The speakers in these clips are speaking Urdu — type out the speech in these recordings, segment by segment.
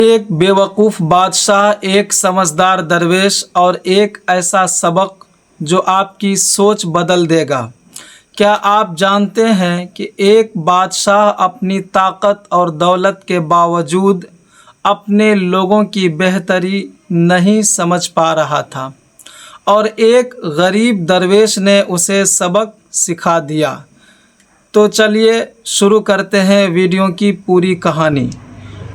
ایک بیوقوف بادشاہ، ایک سمجھدار درویش اور ایک ایسا سبق جو آپ کی سوچ بدل دے گا۔ کیا آپ جانتے ہیں کہ ایک بادشاہ اپنی طاقت اور دولت کے باوجود اپنے لوگوں کی بہتری نہیں سمجھ پا رہا تھا، اور ایک غریب درویش نے اسے سبق سکھا دیا؟ تو چلیے شروع کرتے ہیں ویڈیو کی پوری کہانی۔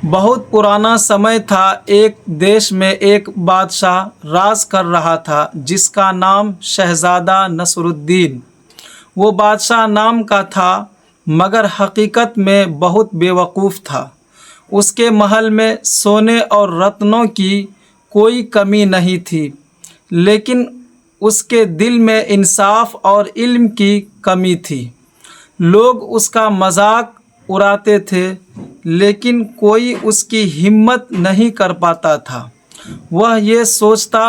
بہت پرانا سمے تھا، ایک دیش میں ایک بادشاہ راج کر رہا تھا جس کا نام شہزادہ نصر الدین۔ وہ بادشاہ نام کا تھا مگر حقیقت میں بہت بیوقوف تھا۔ اس کے محل میں سونے اور رتنوں کی کوئی کمی نہیں تھی، لیکن اس کے دل میں انصاف اور علم کی کمی تھی۔ لوگ اس کا مذاق اڑاتے تھے، لیکن کوئی اس کی ہمت نہیں کر پاتا تھا۔ وہ یہ سوچتا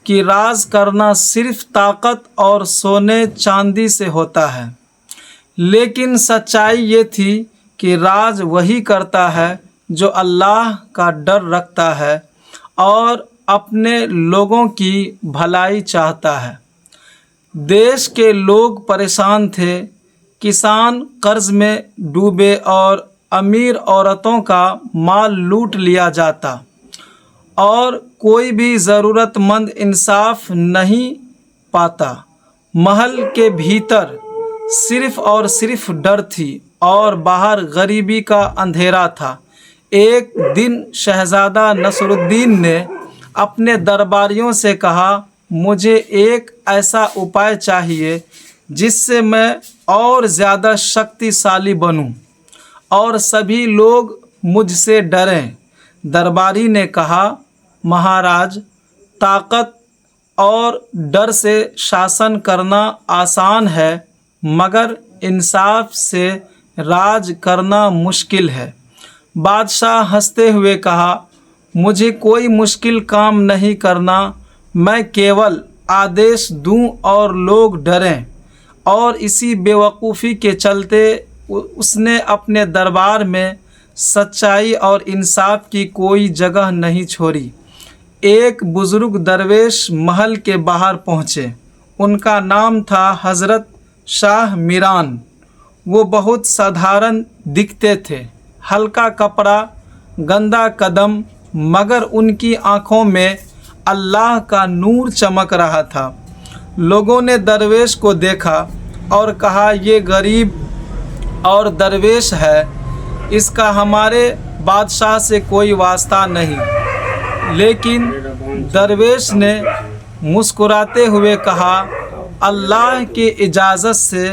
کہ راج کرنا صرف طاقت اور سونے چاندی سے ہوتا ہے، لیکن سچائی یہ تھی کہ راج وہی کرتا ہے جو اللہ کا ڈر رکھتا ہے اور اپنے لوگوں کی بھلائی چاہتا ہے۔ دیش کے لوگ پریشان تھے، کسان قرض میں ڈوبے اور امیر عورتوں کا مال لوٹ لیا جاتا، اور کوئی بھی ضرورت مند انصاف نہیں پاتا۔ محل کے بھیتر صرف اور صرف ڈر تھی اور باہر غریبی کا اندھیرا تھا۔ ایک دن شہزادہ نصر الدین نے اپنے درباریوں سے کہا، مجھے ایک ایسا اپائے چاہیے جس سے میں اور زیادہ شکتیشالی بنوں اور سبھی لوگ مجھ سے ڈریں۔ درباری نے کہا، مہاراج، طاقت اور ڈر سے شاسن کرنا آسان ہے، مگر انصاف سے راج کرنا مشکل ہے۔ بادشاہ ہنستے ہوئے کہا، مجھے کوئی مشکل کام نہیں کرنا، میں کیول آدیش دوں اور لوگ ڈریں۔ اور اسی بیوقوفی کے چلتے اس نے اپنے دربار میں سچائی اور انصاف کی کوئی جگہ نہیں چھوڑی۔ ایک بزرگ درویش محل کے باہر پہنچے۔ ان کا نام تھا حضرت شاہ میران۔ وہ بہت سادھارن دکھتے تھے، ہلکا کپڑا، گندا قدم، مگر ان کی آنکھوں میں اللہ کا نور چمک رہا تھا۔ لوگوں نے درویش کو دیکھا اور کہا، یہ غریب اور درویش ہے، اس کا ہمارے بادشاہ سے کوئی واسطہ نہیں۔ لیکن درویش نے مسکراتے ہوئے کہا، اللہ کی اجازت سے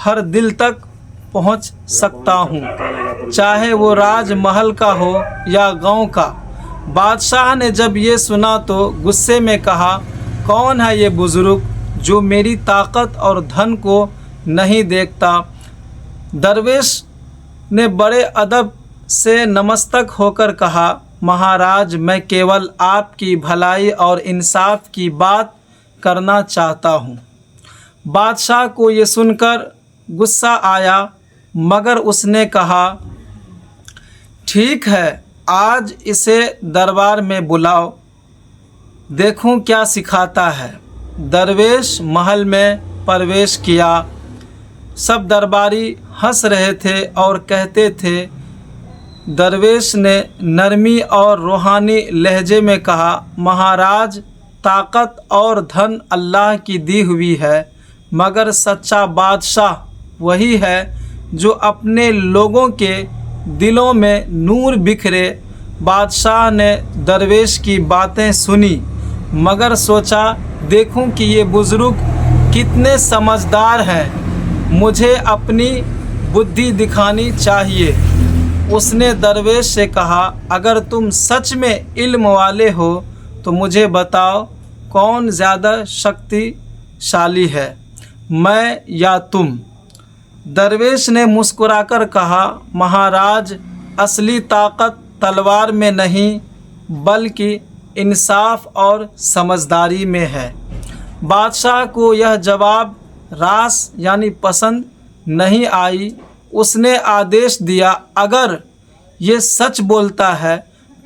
ہر دل تک پہنچ سکتا ہوں، چاہے وہ راج محل کا ہو یا گاؤں کا۔ بادشاہ نے جب یہ سنا تو غصے میں کہا، کون ہے یہ بزرگ جو میری طاقت اور دھن کو نہیں دیکھتا؟ درویش نے بڑے ادب سے نمستک ہو کر کہا، مہاراج، میں کیول آپ کی بھلائی اور انصاف کی بات کرنا چاہتا ہوں۔ بادشاہ کو یہ سن کر غصہ آیا، مگر اس نے کہا، ٹھیک ہے، آج اسے دربار میں بلاؤ، دیکھوں کیا سکھاتا ہے۔ درویش محل میں پرویش کیا۔ سب درباری ہنس رہے تھے اور کہتے تھے۔ درویش نے نرمی اور روحانی لہجے میں کہا، مہاراج، طاقت اور دھن اللہ کی دی ہوئی ہے، مگر سچا بادشاہ وہی ہے جو اپنے لوگوں کے دلوں میں نور بکھرے۔ بادشاہ نے درویش کی باتیں سنی، مگر سوچا، دیکھوں کہ یہ بزرگ کتنے سمجھدار ہیں، مجھے اپنی بدھی دکھانی چاہیے۔ اس نے درویش سے کہا، اگر تم سچ میں علم والے ہو تو مجھے بتاؤ، کون زیادہ شکتیشالی ہے، میں یا تم؟ درویش نے مسکرا کر کہا، مہاراج، اصلی طاقت تلوار میں نہیں بلکہ انصاف اور سمجھداری میں ہے۔ بادشاہ کو یہ جواب راس یعنی پسند نہیں آئی۔ اس نے آدیش دیا، اگر یہ سچ بولتا ہے